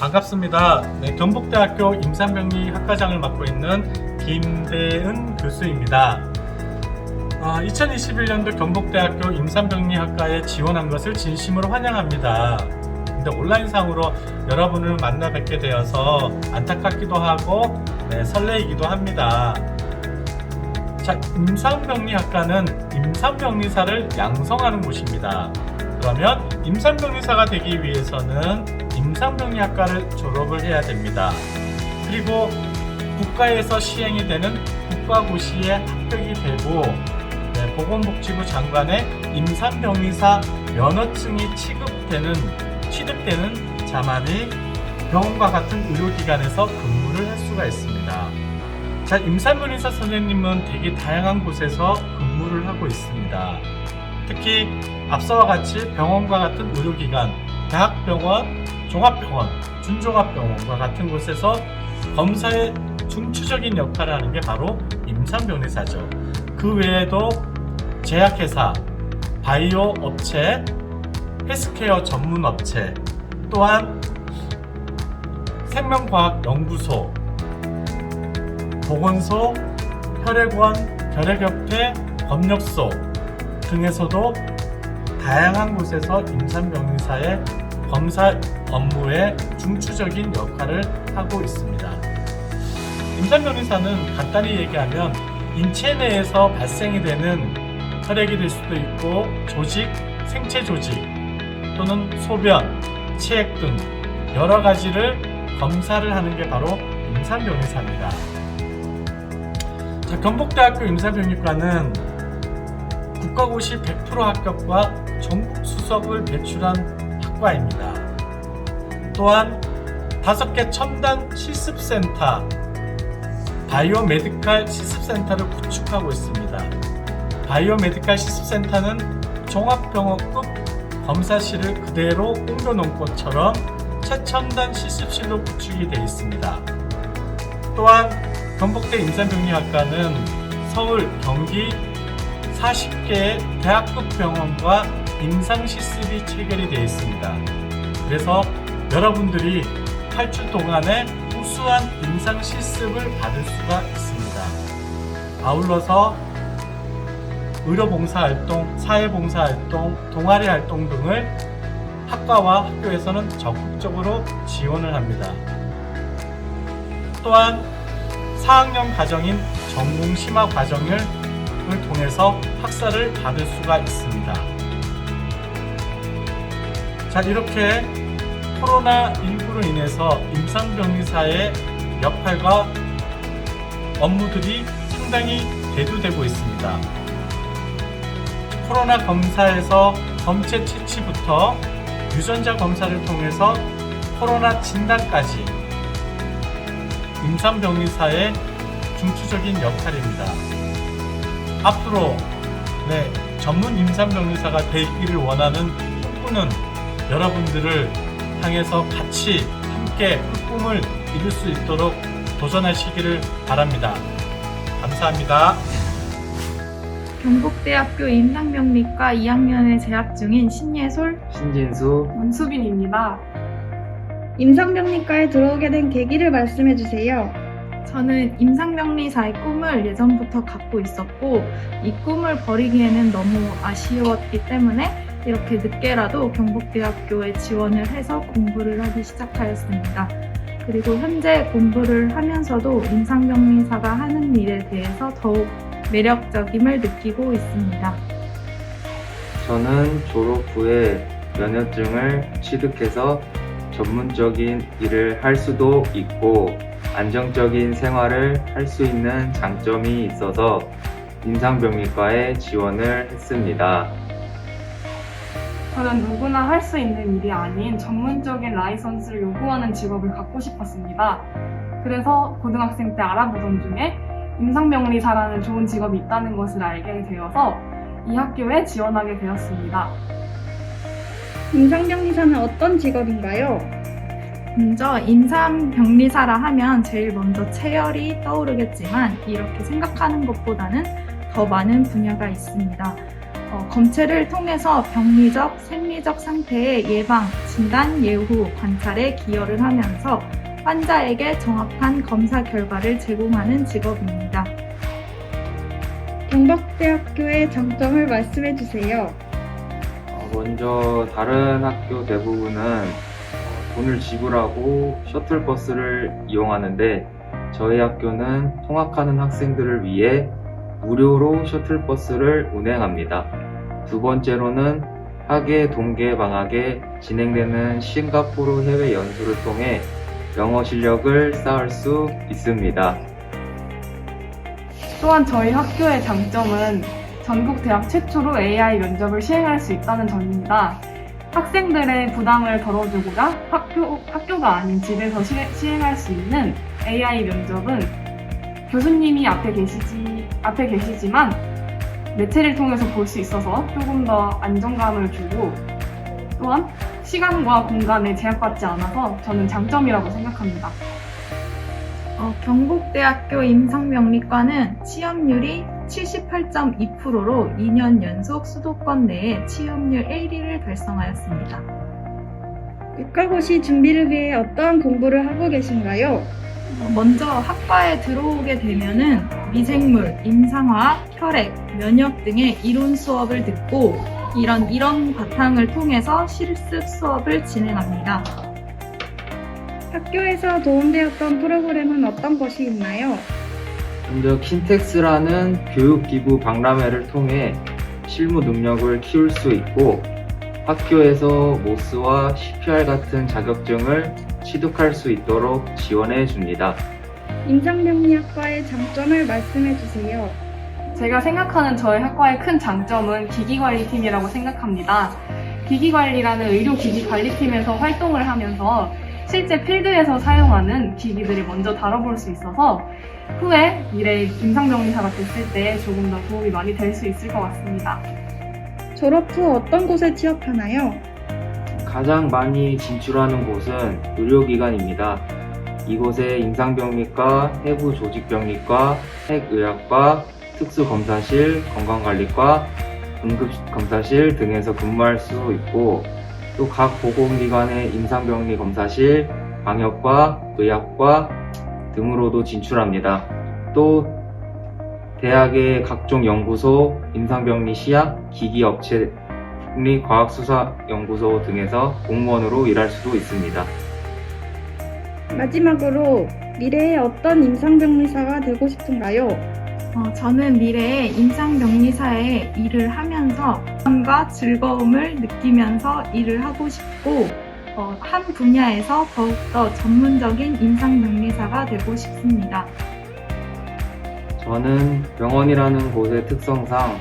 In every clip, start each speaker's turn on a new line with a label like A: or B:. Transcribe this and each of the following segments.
A: 반갑습니다. 경북대학교 임상병리 학과장을 맡고 있는 김대은 교수입니다. 2021년도 경북대학교 임상병리학과에 지원한 것을 진심으로 환영합니다. 근데 온라인상으로 여러분을 만나 뵙게 되어서 안타깝기도 하고 설레이기도 합니다. 자, 임상병리학과는 임상병리사를 양성하는 곳입니다. 그러면 임상병리사가 되기 위해서는 임상병리학과를 졸업을 해야 됩니다. 그리고 국가에서 시행이 되는 국가고시에 합격이 되고 보건복지부 장관의 임상병리사 면허증이 취득되는 자만이 병원과 같은 의료기관에서 근무를 할 수가 있습니다. 자, 임상병리사 선생님은 되게 다양한 곳에서 근무를 하고 있습니다. 특히 앞서와 같이 병원과 같은 의료기관, 대학병원, 종합병원, 준종합병원과 같은 곳에서 검사의 중추적인 역할을 하는 게 바로 임상병리사죠. 그 외에도 제약회사, 바이오 업체, 헬스케어 전문 업체, 또한 생명과학연구소, 보건소, 혈액원, 결핵협회, 검역소 등에서도 다양한 곳에서 임상병리사의 검사 업무에 중추적인 역할을 하고 있습니다. 임상병리사는 간단히 얘기하면 인체 내에서 발생이 되는 혈액이 될 수도 있고 조직, 생체 조직 또는 소변, 체액 등 여러 가지를 검사를 하는 게 바로 임상병리사입니다. 자, 경북대학교 임상병리과는 국가고시 100% 합격과 전국 수석을 배출한 학과입니다. 또한 5개 첨단 실습센터, 바이오메디칼 실습센터를 구축하고 있습니다. 바이오메디칼 실습센터는 종합병원급 검사실을 그대로 옮겨놓은 것처럼 최첨단 실습실로 구축이 되어 있습니다. 또한 경북대 임상병리학과는 서울, 경기 40개의 대학급 병원과 임상실습이 체결이 되어 있습니다. 그래서 여러분들이 8주 동안에 우수한 임상실습을 받을 수가 있습니다. 아울러서 의료봉사활동, 사회봉사활동, 동아리활동 등을 학과와 학교에서는 적극적으로 지원을 합니다. 또한 4학년 과정인 전공심화 과정을 통해서 학사를 받을 수가 있습니다. 자, 이렇게 코로나19로 인해서 임상병리사의 역할과 업무들이 상당히 대두되고 있습니다. 코로나 검사에서 검체 채취부터 유전자 검사를 통해서 코로나 진단까지 임상병리사의 중추적인 역할입니다. 앞으로 전문 임상병리사가 되기를 원하는 꿈꾸는 여러분들을 향해서 같이 함께 그 꿈을 이룰 수 있도록 도전하시기를 바랍니다. 감사합니다.
B: 경북대학교 임상병리과 2학년에 재학 중인 신예솔,
C: 신진수,
D: 원수빈입니다.
E: 임상병리과에 들어오게 된 계기를 말씀해 주세요.
B: 저는 임상병리사의 꿈을 예전부터 갖고 있었고 이 꿈을 버리기에는 너무 아쉬웠기 때문에 이렇게 늦게라도 경북대학교에 지원을 해서 공부를 하기 시작하였습니다. 그리고 현재 공부를 하면서도 임상병리사가 하는 일에 대해서 더욱 매력적임을 느끼고 있습니다.
C: 저는 졸업 후에 면허증을 취득해서 전문적인 일을 할 수도 있고 안정적인 생활을 할 수 있는 장점이 있어서 임상병리과에 지원을 했습니다.
D: 저는 누구나 할 수 있는 일이 아닌 전문적인 라이선스를 요구하는 직업을 갖고 싶었습니다. 그래서 고등학생 때 알아보던 중에 임상병리사라는 좋은 직업이 있다는 것을 알게 되어서 이 학교에 지원하게 되었습니다.
E: 임상병리사는 어떤 직업인가요?
B: 먼저 임상병리사라 하면 제일 먼저 체열이 떠오르겠지만 이렇게 생각하는 것보다는 더 많은 분야가 있습니다. 검체를 통해서 병리적, 생리적 상태의 예방, 진단, 예후, 관찰에 기여를 하면서 환자에게 정확한 검사 결과를 제공하는 직업입니다.
E: 경북대학교의 장점을 말씀해 주세요.
C: 먼저 다른 학교 대부분은 돈을 지불하고 셔틀버스를 이용하는데 저희 학교는 통학하는 학생들을 위해 무료로 셔틀버스를 운행합니다. 두 번째로는 학예 동계 방학에 진행되는 싱가포르 해외 연수를 통해 영어 실력을 쌓을 수 있습니다.
D: 또한 저희 학교의 장점은 전국 대학 최초로 AI 면접을 시행할 수 있다는 점입니다. 학생들의 부담을 덜어주고자 학교가 아닌 집에서 시행할 수 있는 AI 면접은 교수님이 앞에 계시지만 매체를 통해서 볼 수 있어서 조금 더 안정감을 주고 또한 시간과 공간에 제약받지 않아서 저는 장점이라고 생각합니다.
B: 경북대학교 임상병리과는 취업률이 78.2%로 2년 연속 수도권 내에 취업률 1위를 달성하였습니다.
E: 국가고시 준비를 위해 어떠한 공부를 하고 계신가요?
B: 먼저 학과에 들어오게 되면은 미생물, 임상화학, 혈액, 면역 등의 이론 수업을 듣고 이런 바탕을 통해서 실습 수업을 진행합니다.
E: 학교에서 도움되었던 프로그램은 어떤 것이 있나요?
C: 먼저 킨텍스라는 교육기부 박람회를 통해 실무 능력을 키울 수 있고 학교에서 모스와 CPR 같은 자격증을 취득할 수 있도록 지원해 줍니다.
E: 임상병리학과의 장점을 말씀해 주세요.
D: 제가 생각하는 저희 학과의 큰 장점은 기기관리팀이라고 생각합니다. 기기관리라는 의료기기관리팀에서 활동을 하면서 실제 필드에서 사용하는 기기들을 먼저 다뤄볼 수 있어서 후에 미래 임상병리사가 됐을 때 조금 더 도움이 많이 될 수 있을 것 같습니다.
E: 졸업 후 어떤 곳에 취업하나요?
C: 가장 많이 진출하는 곳은 의료기관입니다. 이곳에 임상병리과, 해부조직병리과, 핵의학과, 특수검사실, 건강관리과, 응급검사실 등에서 근무할 수 있고 또 각 보건기관의 임상병리 검사실, 방역과, 의학과 등으로도 진출합니다. 또 대학의 각종 연구소, 임상병리 시약, 기기업체, 국립과학수사연구소 등에서 공무원으로 일할 수도 있습니다.
E: 마지막으로 미래에 어떤 임상병리사가 되고 싶은가요?
B: 저는 미래에 임상병리사에 일을 하면서 보람과 즐거움을 느끼면서 일을 하고 싶고 한 분야에서 더욱더 전문적인 임상병리사가 되고 싶습니다.
C: 저는 병원이라는 곳의 특성상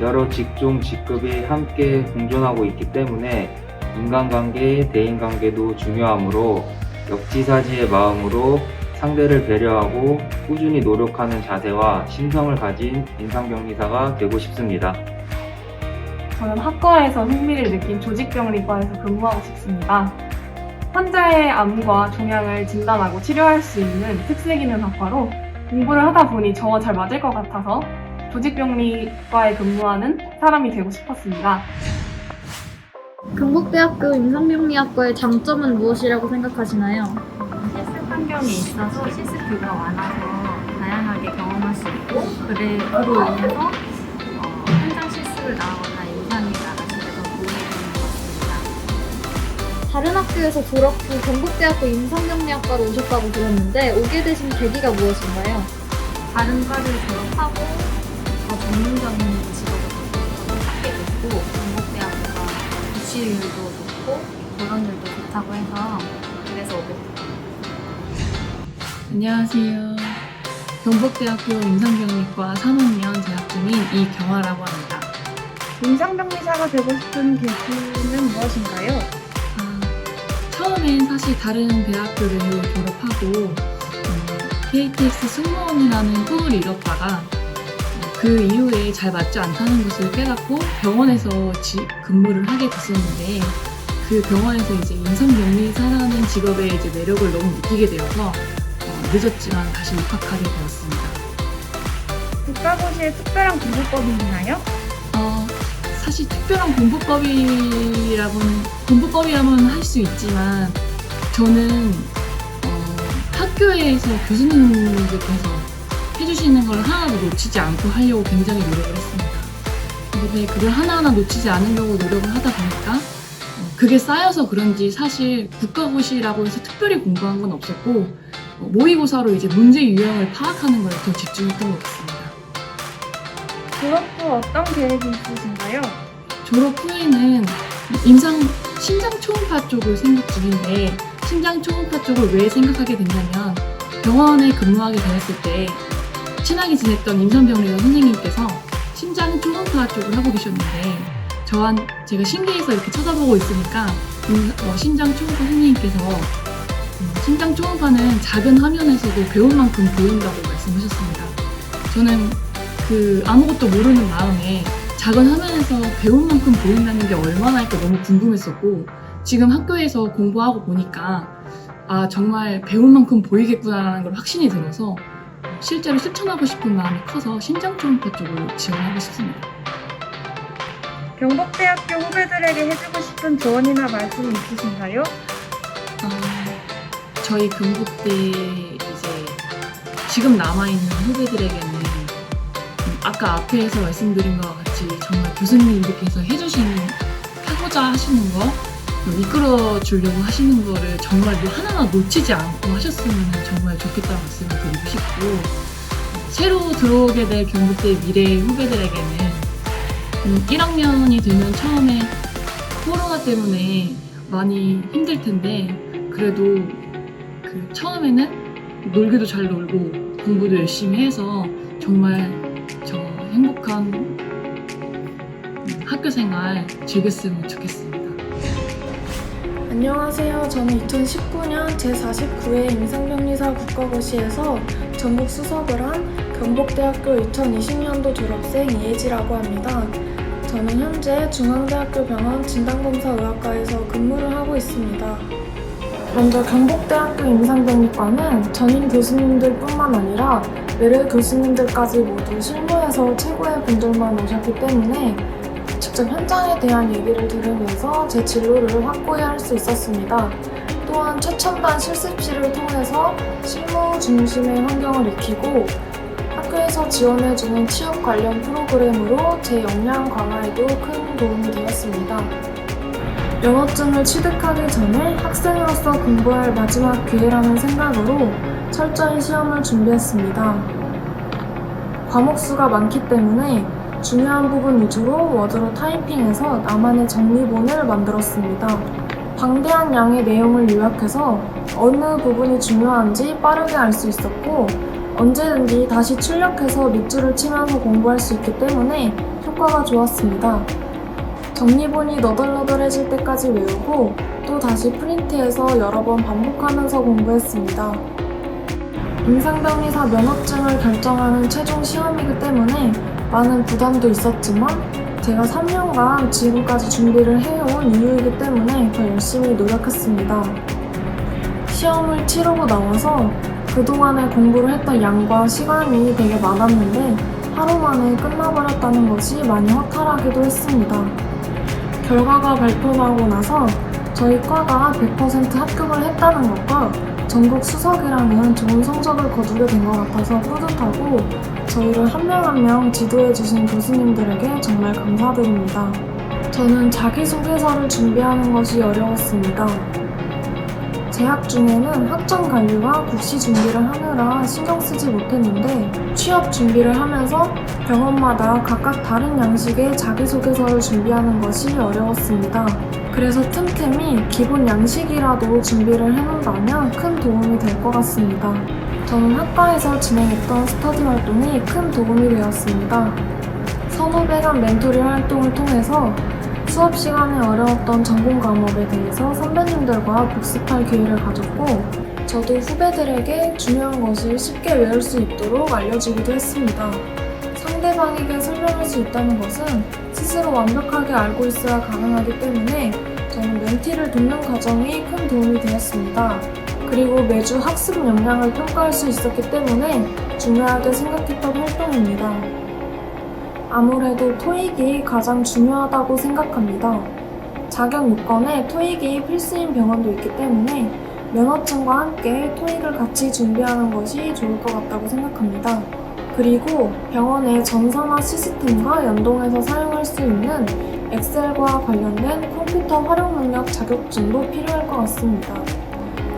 C: 여러 직종, 직급이 함께 공존하고 있기 때문에 인간관계, 대인관계도 중요하므로 역지사지의 마음으로 상대를 배려하고 꾸준히 노력하는 자세와 심성을 가진 임상병리사가 되고 싶습니다.
D: 저는 학과에서 흥미를 느낀 조직병리과에서 근무하고 싶습니다. 환자의 암과 종양을 진단하고 치료할 수 있는 특색 있는 학과로 공부를 하다 보니 저와 잘 맞을 것 같아서 조직병리과에 근무하는 사람이 되고 싶었습니다.
F: 경북대학교 임상병리학과의 장점은 무엇이라고 생각하시나요?
G: 실습 환경이 있어서 실습비가 많아서 다양하게 경험할 수 있고 그로 인해서 현장 실습을 나가거나 임상이 나가실 때 더 도움이 되는 것 같습니다.
F: 다른 학교에서 졸업 후 경북대학교 임상병리학과로 오셨다고 들었는데 오게 되신 계기가 무엇인가요?
G: 다른 과를 졸업하고 더 전문적인 직업을 찾게 됐고 경북대학교가 유치율도 좋고 결혼율도 좋다고 해서 그래서 오게 됐습니다.
H: 안녕하세요. 경북대학교 임상병리과 3학년 재학 중인 이경아라고 합니다.
E: 임상병리사가 되고 싶은 계기는 무엇인가요?
H: 처음엔 사실 다른 대학교를 졸업하고 KTX 승무원이라는 꿈을 이뤘다가 그 이후에 잘 맞지 않다는 것을 깨닫고 병원에서 근무를 하게 됐었는데 그 병원에서 이제 임상병리사라는 직업의 이제 매력을 너무 느끼게 되어서 늦었지만 다시 입학하게 되었습니다.
E: 국가고시에 특별한 공부법이 있나요?
H: 사실 특별한 공부법이라면 할 수 있지만 저는 학교에서 교수님들께서 해주시는 걸 하나도 놓치지 않고 하려고 굉장히 노력을 했습니다. 근데 그걸 하나하나 놓치지 않으려고 노력을 하다 보니까 그게 쌓여서 그런지 사실 국가고시라고 해서 특별히 공부한 건 없었고 모의고사로 이제 문제 유형을 파악하는 거에 더 집중했던 것 같습니다.
E: 졸업 후 어떤 계획이 있으신가요?
H: 졸업 후에는 심장 초음파 쪽을 생각 중인데 심장 초음파 쪽을 왜 생각하게 됐냐면 병원에 근무하게 되었을 때 친하게 지냈던 임상병리사 선생님께서 심장 초음파 쪽을 하고 계셨는데 제가 신기해서 이렇게 쳐다보고 있으니까 심장 초음파 선생님께서 심장 초음파는 작은 화면에서도 배운 만큼 보인다고 말씀하셨습니다. 저는 아무것도 모르는 마음에 작은 화면에서 배운 만큼 보인다는 게 얼마나 할까 너무 궁금했었고 지금 학교에서 공부하고 보니까 정말 배운 만큼 보이겠구나라는 걸 확신이 들어서 실제로 실천하고 싶은 마음이 커서 심장 초음파 쪽을 지원하고 싶습니다.
E: 경북대학교 후배들에게 해주고 싶은 조언이나 말씀이 있으신가요?
H: 저희 경북대 이제 지금 남아있는 후배들에게는 아까 앞에서 말씀드린 것과 같이 정말 교수님들께서 하고자 하시는 거 이끌어 주려고 하시는 거를 정말 하나하나 놓치지 않고 하셨으면 정말 좋겠다는 말씀을 드리고 싶고 새로 들어오게 될 경북대 미래 후배들에게는 1학년이 되면 처음에 코로나 때문에 많이 힘들 텐데 그래도 처음에는 놀기도 잘 놀고 공부도 열심히 해서 정말 행복한 학교생활 즐겼으면 좋겠습니다.
I: 안녕하세요. 저는 2019년 제49회 임상병리사 국가고시에서 전국 수석을 한 경북대학교 2020년도 졸업생 이혜지라고 합니다. 저는 현재 중앙대학교 병원 진단검사의학과에서 근무를 하고 있습니다. 먼저 경북대학교 임상병리과는 전임 교수님들 뿐만 아니라 외래 교수님들까지 모두 실무에서 최고의 분들만 오셨기 때문에 직접 현장에 대한 얘기를 들으면서 제 진로를 확고히 할 수 있었습니다. 또한 최첨단 실습실을 통해서 실무 중심의 환경을 익히고 학교에서 지원해주는 취업 관련 프로그램으로 제 역량 강화에도 큰 도움이 되었습니다. 면허증을 취득하기 전에 학생으로서 공부할 마지막 기회라는 생각으로 철저히 시험을 준비했습니다. 과목 수가 많기 때문에 중요한 부분 위주로 워드로 타이핑해서 나만의 정리본을 만들었습니다. 방대한 양의 내용을 요약해서 어느 부분이 중요한지 빠르게 알 수 있었고 언제든지 다시 출력해서 밑줄을 치면서 공부할 수 있기 때문에 효과가 좋았습니다. 정리본이 너덜너덜해질 때까지 외우고 또 다시 프린트해서 여러 번 반복하면서 공부했습니다. 임상병리사 면허증을 결정하는 최종 시험이기 때문에 많은 부담도 있었지만 제가 3년간 지금까지 준비를 해온 이유이기 때문에 더 열심히 노력했습니다. 시험을 치르고 나와서 그동안에 공부를 했던 양과 시간이 되게 많았는데 하루 만에 끝나버렸다는 것이 많이 허탈하기도 했습니다. 결과가 발표나고 나서 저희 과가 100% 합격을 했다는 것과 전국 수석이라는 좋은 성적을 거두게 된 것 같아서 뿌듯하고 저희를 한 명 한 명 지도해주신 교수님들에게 정말 감사드립니다. 저는 자기소개서를 준비하는 것이 어려웠습니다. 재학 중에는 학점 관리와 국시 준비를 하느라 신경 쓰지 못했는데 취업 준비를 하면서 병원마다 각각 다른 양식의 자기소개서를 준비하는 것이 어려웠습니다. 그래서 틈틈이 기본 양식이라도 준비를 해놓는다면 큰 도움이 될 것 같습니다. 저는 학과에서 진행했던 스터디 활동이 큰 도움이 되었습니다. 선후배 간 멘토링 활동을 통해서 수업 시간에 어려웠던 전공 과목에 대해서 선배님들과 복습할 기회를 가졌고 저도 후배들에게 중요한 것을 쉽게 외울 수 있도록 알려주기도 했습니다. 상대방에게 설명할 수 있다는 것은 스스로 완벽하게 알고 있어야 가능하기 때문에 저는 멘티를 돕는 과정이 큰 도움이 되었습니다. 그리고 매주 학습 역량을 평가할 수 있었기 때문에 중요하게 생각했던 활동입니다. 아무래도 토익이 가장 중요하다고 생각합니다. 자격 요건에 토익이 필수인 병원도 있기 때문에 면허증과 함께 토익을 같이 준비하는 것이 좋을 것 같다고 생각합니다. 그리고 병원의 전산화 시스템과 연동해서 사용할 수 있는 엑셀과 관련된 컴퓨터 활용 능력 자격증도 필요할 것 같습니다.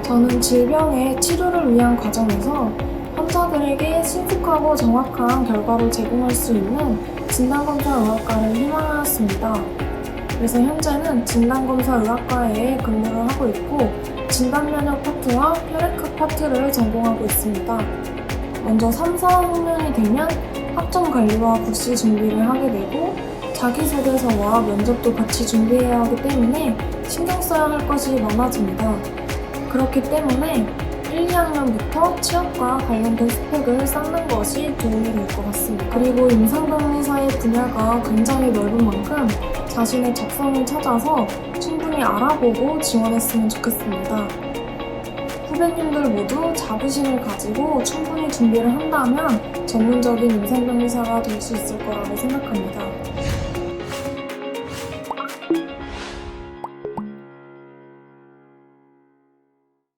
I: 저는 질병의 치료를 위한 과정에서 환자들에게 신속하고 정확한 결과를 제공할 수 있는 진단검사의학과를 희망하였습니다. 그래서 현재는 진단검사의학과에 근무를 하고 있고 진단면역 파트와 혈액학 파트를 전공하고 있습니다. 먼저 3, 4학년이 되면 학점 관리와 국시 준비를 하게 되고 자기소개서와 면접도 같이 준비해야 하기 때문에 신경 써야 할 것이 많아집니다. 그렇기 때문에 1, 2학년부터 취업과 관련된 스펙을 쌓는 것이 도움이 될 것 같습니다. 그리고 임상병리사의 분야가 굉장히 넓은 만큼 자신의 적성을 찾아서 충분히 알아보고 지원했으면 좋겠습니다. 후배님들 모두 자부심을 가지고 충분히 준비를 한다면 전문적인 임상병리사가 될 수 있을 거라고 생각합니다.